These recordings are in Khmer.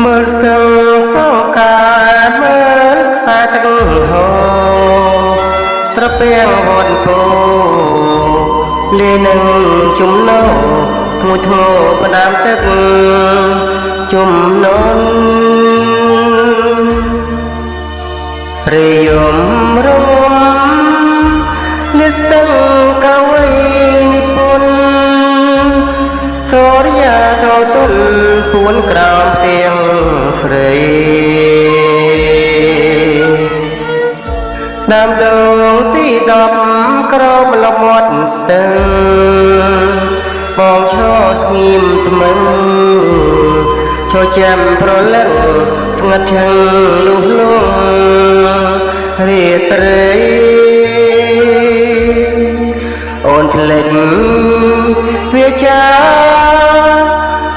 មើលស្ទឹងសង្ការមើលខ្សែទឹកហូរត្រពាំងវត្តពោលានឹងជំនោធ្ងួយធ្ងរផ្ដាំទឹកជំនន់រិយមរមលាស្ទឹងកវីនិពន្ធសូរិយាតទុនពួនក្រោមទាំងស្រីដើមដងទី10ក្រោមលមាត់ស្ទឹងបងឈរស្ងៀមថ្មឹងឈរចាំប្រលឹងស្ងាត់ឆឹងលុះលងរាត្រីអូនភ្លេចវាចា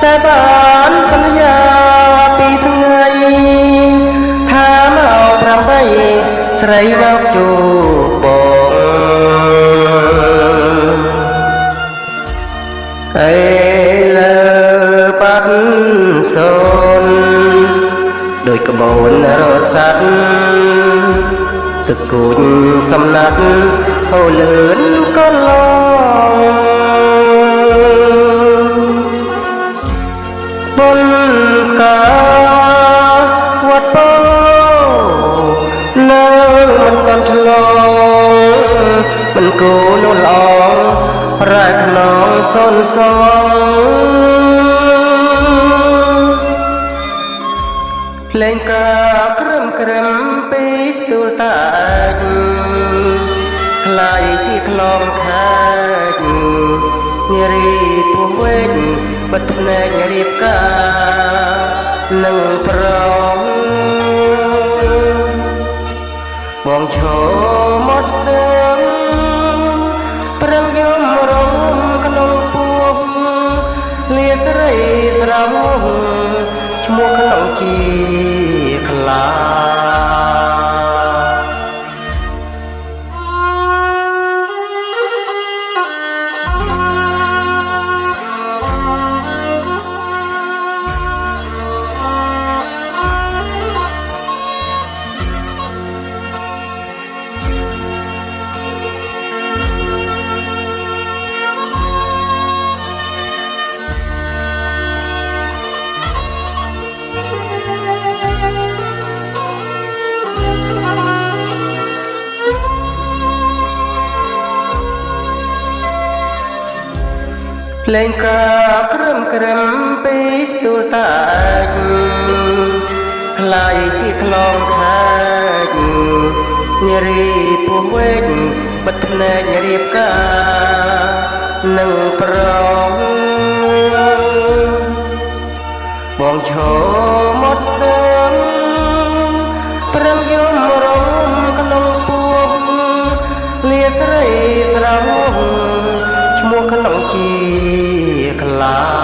តែបានសន្យាពីថ្ងៃថាមក8ស្រីមកជួបបងអេលើបាត់សូនដោយក្បូនរស័តទឹកគូចសំណាក់ហូរលឿនក៏ឡងបុនកាវត្តពោនៅមិនបានឆ្លងមិនគូនោះល្អរ៉ែខ្នងសុនសងភ្លេងការក្រឹមពីទូលតាចខ្លាយជាក្លងខាចនារីពោះវែងបិទភ្នែករៀបការនឹងប្រងបងឈរមកស្ទឹងប្រឹងយំរងក្នុងពោះលាស្រីស្រោមឈ្មោះក្នុងជាខ្លាភ្លេងការក្រឹមពីទូលតាចខ្លាយជាក្លងខាចនារីពោះវែងបិទភ្នែករៀបការនឹងប្រងបងឈរមកស្ទឹងប្រឹងយំរំក្នុងពោះលាស្រីស្រោមឈ្មោះក្នុងជាខ្លា